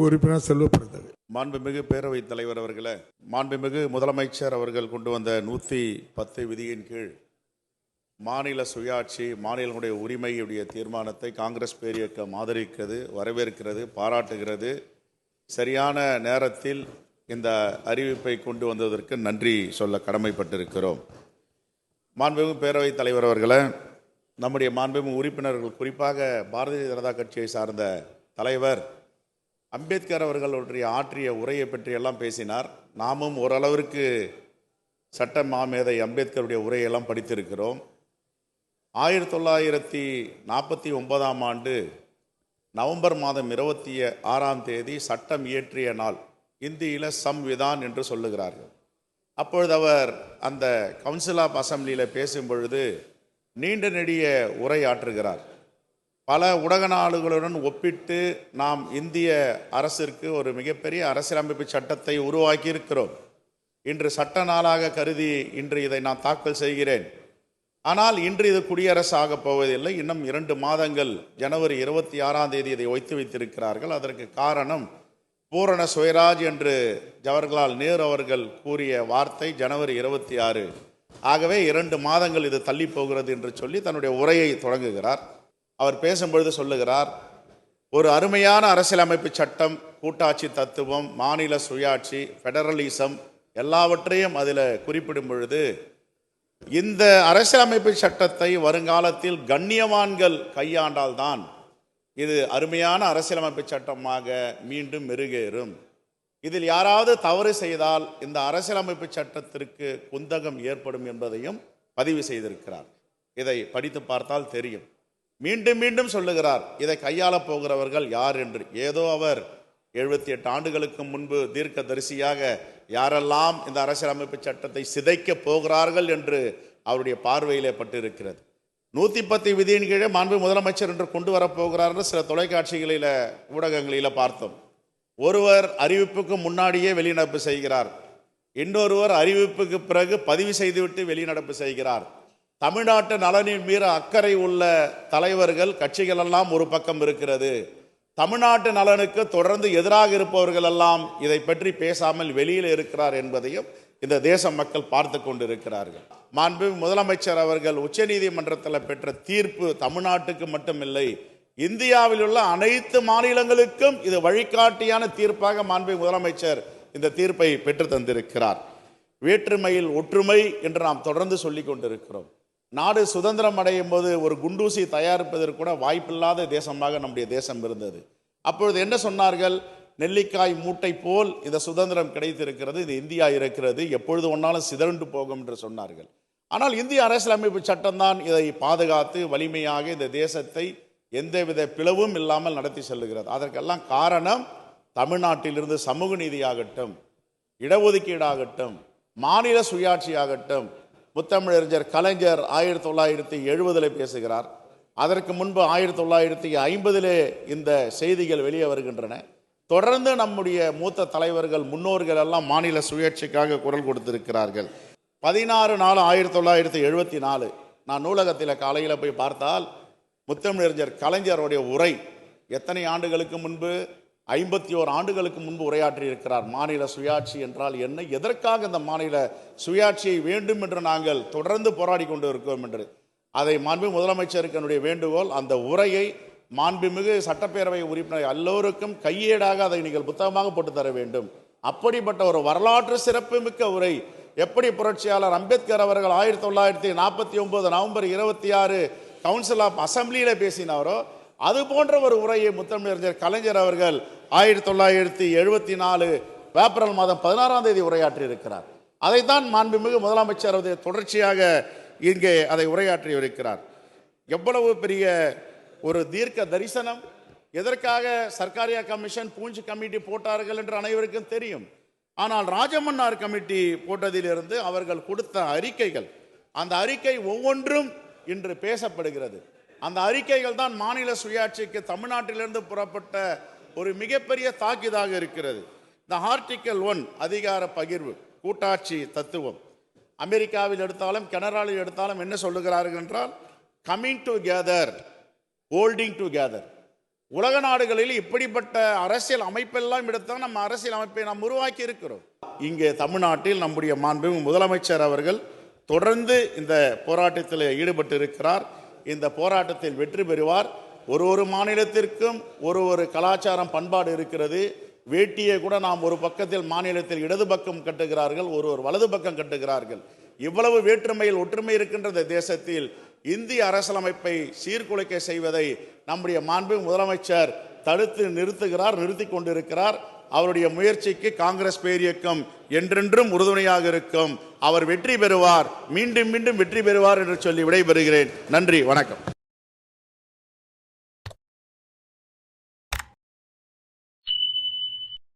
உறுப்பினர் செல்வப்பிரதர். மாண்புமிகு பேரவைத் தலைவர் அவர்களே, மாண்புமிகு முதலமைச்சர் அவர்கள் கொண்டு வந்த 110 விதியின் கீழ் மாநில சுயாட்சி, மாநிலங்களுடைய உரிமையுடைய தீர்மானத்தை காங்கிரஸ் பேரியக்கம் ஆதரிக்கிறது, வரவேற்கிறது, பாராட்டுகிறது. சரியான நேரத்தில் இந்த அறிவிப்பை கொண்டு வந்ததற்கு நன்றி சொல்ல கடமைப்பட்டிருக்கிறோம். மாண்புமிகு பேரவைத் தலைவர் அவர்களே, நம்முடைய மாண்புமிகு உறுப்பினர்கள், குறிப்பாக பாரதிய ஜனதா கட்சியை சார்ந்த தலைவர் அம்பேத்கர் அவர்களுடைய ஆற்றிய உரையை பற்றியெல்லாம் பேசினார். நாமும் ஓரளவிற்கு சட்ட மாமேதை அம்பேத்கருடைய உரையெல்லாம் படித்திருக்கிறோம். 1949ஆம் ஆண்டு நவம்பர் மாதம் 26ஆம் தேதி சட்டம் இயற்றிய நாள். இந்தியில் சம்விதான் என்று சொல்லுகிறார்கள். அப்பொழுது அவர் அந்த கவுன்சில் ஆஃப் அசம்பிளியில் பேசும் பொழுது நீண்ட நெடிய உரை ஆற்றுகிறார். பல உலக நாடுகளுடன் ஒப்பிட்டு நாம் இந்திய அரசிற்கு ஒரு மிகப்பெரிய அரசியலமைப்பு சட்டத்தை உருவாக்கி இருக்கிறோம். இன்று சட்ட நாளாக கருதி இன்று இதை நான் தாக்கல் செய்கிறேன். ஆனால் இன்று இது குடியரசு ஆகப் போவதில்லை. இன்னும் 2 மாதங்கள், ஜனவரி 26ஆம் தேதி இதை வைத்து வைத்திருக்கிறார்கள். அதற்கு காரணம் பூரண சுயராஜ் என்று ஜவஹர்லால் நேரு அவர்கள் கூறிய வார்த்தை ஜனவரி 26. ஆகவே 2 மாதங்கள் இது தள்ளி போகிறது என்று சொல்லி தன்னுடைய உரையை தொடங்குகிறார். அவர் பேசும்பொழுது சொல்லுகிறார், ஒரு அருமையான அரசியலமைப்பு சட்டம், கூட்டாட்சி தத்துவம், மாநில சுயாட்சி, ஃபெடரலிசம் எல்லாவற்றையும் அதில் குறிப்பிடும் பொழுது இந்த அரசியலமைப்பு சட்டத்தை வருங்காலத்தில் கண்ணியவான்கள் கையாண்டால்தான் இது அருமையான அரசியலமைப்பு சட்டமாக மீண்டும் மெருகேறும். இதில் யாராவது தவறு செய்தால் இந்த அரசியலமைப்பு சட்டத்திற்கு குந்தகம் ஏற்படும் என்பதையும் பதிவு செய்திருக்கிறார். இதை படித்து பார்த்தால் தெரியும். மீண்டும் மீண்டும் சொல்லுகிறார், இதை கையாளப் போகிறவர்கள் யார் என்று. ஏதோ அவர் 78 ஆண்டுகளுக்கு முன்பு தீர்க்க தரிசியாக யாரெல்லாம் இந்த அரசியலமைப்பு சட்டத்தை சிதைக்கப் போகிறார்கள் என்று அவருடைய பார்வையிலே பட்டிருக்கிறது. 110 விதியின் கீழே மாண்பு முதலமைச்சர் என்று கொண்டு வரப்போகிறார் என்று சில தொலைக்காட்சிகளில், ஊடகங்களில் பார்த்தோம். ஒருவர் அறிவிப்புக்கு முன்னாடியே வெளிநடப்பு செய்கிறார், இன்னொருவர் அறிவிப்புக்கு பிறகு பதிவு செய்துவிட்டு வெளிநடப்பு செய்கிறார். தமிழ்நாட்டு நலனின் மீது அக்கறை உள்ள தலைவர்கள், கட்சிகள் எல்லாம் ஒரு பக்கம் இருக்கிறது. தமிழ்நாட்டு நலனுக்கு தொடர்ந்து எதிராக இருப்பவர்கள் எல்லாம் இதை பற்றி பேசாமல் வெளியில் இருக்கிறார் என்பதையும் இந்த தேச மக்கள் பார்த்து கொண்டிருக்கிறார்கள். மாண்பு முதலமைச்சர் அவர்கள் உச்சநீதிமன்றத்தில் பெற்ற தீர்ப்பு தமிழ்நாட்டுக்கு மட்டுமில்லை, இந்தியாவில் உள்ள அனைத்து மாநிலங்களுக்கும் இது வழிகாட்டியான தீர்ப்பாக மாண்பு முதலமைச்சர் இந்த தீர்ப்பை பெற்று தந்திருக்கிறார். வேற்றுமையில் ஒற்றுமை என்று நாம் தொடர்ந்து சொல்லி கொண்டிருக்கிறோம். நாடு சுதந்திரம் அடையும் போது ஒரு குண்டூசி தயாரிப்பதற்கு கூட வாய்ப்பில்லாத தேசமாக நம்முடைய தேசம் இருந்தது. அப்பொழுது என்ன சொன்னார்கள்? நெல்லிக்காய் மூட்டை போல் இந்த சுதந்திரம் கிடைத்திருக்கிறது, இது இந்தியா இருக்கிறது, எப்பொழுது ஒன்றாலும் சிதறண்டு போகும் என்று சொன்னார்கள். ஆனால் இந்திய அரசியலமைப்பு சட்டம்தான் இதை பாதுகாத்து வலிமையாக இந்த தேசத்தை எந்தவித பிளவும் இல்லாமல் நடத்தி செல்லுகிறது. அதற்கெல்லாம் காரணம் தமிழ்நாட்டிலிருந்து சமூக நீதியாகட்டும், இடஒதுக்கீடாகட்டும், மாநில சுயாட்சியாகட்டும். முத்தமிழறிஞர் கலைஞர் 1970 பேசுகிறார். அதற்கு முன்பு 1950 இந்த செய்திகள் வெளியே வருகின்றன. தொடர்ந்து நம்முடைய மூத்த தலைவர்கள், முன்னோர்கள் எல்லாம் மாநில சுயாட்சிக்காக குரல் கொடுத்திருக்கிறார்கள். 16/4/1974 நான் நூலகத்தில் காலையில் போய் பார்த்தால் முத்தமிழறிஞர் கலைஞருடைய உரை எத்தனை ஆண்டுகளுக்கு முன்பு? 51 ஆண்டுகளுக்கு முன்பு உரையாற்றி இருக்கிறார். மாநில சுயாட்சி என்றால் என்ன, எதற்காக இந்த மாநில சுயாட்சியை வேண்டும் என்று நாங்கள் தொடர்ந்து போராடி கொண்டு இருக்கிறோம் என்று. அதை மாண்புமிகு முதலமைச்சருக்கு என்னுடைய வேண்டுகோள், அந்த உரையை மாண்புமிகு சட்டப்பேரவை உறுப்பினர் எல்லோருக்கும் கையேடாக அதை நீங்கள் புத்தகமாக போட்டு தர வேண்டும். அப்படிப்பட்ட ஒரு வரலாற்று சிறப்புமிக்க உரை. எப்படி புரட்சியாளர் அம்பேத்கர் அவர்கள் 1949 நவம்பர் 26 கவுன்சில் ஆஃப் அசம்பிளியில் பேசினாரோ அது போன்ற ஒரு உரையை முத்தமிழறிஞர் கலைஞர் அவர்கள் 1974 ஏப்ரல் மாதம் 16ஆம் தேதி உரையாற்றி இருக்கிறார். அதைத்தான் மாண்புமிகு முதலமைச்சர் தொடர்ச்சியாக இங்கே அதை உரையாற்றி இருக்கிறார். எவ்வளவு பெரிய ஒரு தீர்க்க தரிசனம்! எதற்காக சர்க்காரியா கமிஷன், பூஞ்ச் கமிட்டி போட்டார்கள் என்று அனைவருக்கும் தெரியும். ஆனால் ராஜமன்னார் கமிட்டி போட்டதிலிருந்து அவர்கள் கொடுத்த அறிக்கைகள், அந்த அறிக்கை ஒவ்வொன்றும் இன்று பேசப்படுகிறது. அந்த அறிக்கைகள் தான் மாநில சுயாட்சிக்கு தமிழ்நாட்டிலிருந்து புறப்பட்ட ஒரு மிகப்பெரிய தாக்கிதாக இருக்கிறது. இந்த ஆர்டிக்கல் 1 அதிகார பகிர்வு, கூட்டாட்சி தத்துவம், அமெரிக்காவில் எடுத்தாலும் கனடாவில் எடுத்தாலும் என்ன சொல்லுகிறார்கள் என்றால், கமிங் டுகெதர், ஹோல்டிங் டுகெதர். உலக நாடுகளில் இப்படிப்பட்ட அரசியல் அமைப்பெல்லாம் எடுத்தால் நம்ம அரசியல் அமைப்பை நாம் உருவாக்கி இருக்கிறோம். இங்கே தமிழ்நாட்டில் நம்முடைய மாண்புமிகு முதலமைச்சர் அவர்கள் தொடர்ந்து இந்த போராட்டத்தில் ஈடுபட்டு இருக்கிறார். இந்த போராட்டத்தில் வெற்றி பெறுவார். ஒரு மாநிலத்திற்கும் ஒரு கலாச்சாரம் பண்பாடு இருக்கிறது. வேட்டியை கூட நாம் ஒரு பக்கத்தில் மாநிலத்தில் இடது பக்கம் கட்டுகிறார்கள், ஒரு வலது பக்கம் கட்டுகிறார்கள். இவ்வளவு வேற்றுமையில் ஒற்றுமை இருக்கின்ற தேசத்தில் இந்திய அரசியலமைப்பை சீர்குலைக்க செய்வதை நம்முடைய மாண்பு முதலமைச்சர் தடுத்து நிறுத்தி கொண்டிருக்கிறார். அவருடைய முயற்சிக்கு காங்கிரஸ் பேரியக்கம் என்றென்றும் உறுதுணையாக இருக்கும். அவர் வெற்றி பெறுவார், மீண்டும் மீண்டும் வெற்றி பெறுவார் என்று சொல்லி விடைபெறுகிறேன். நன்றி, வணக்கம்.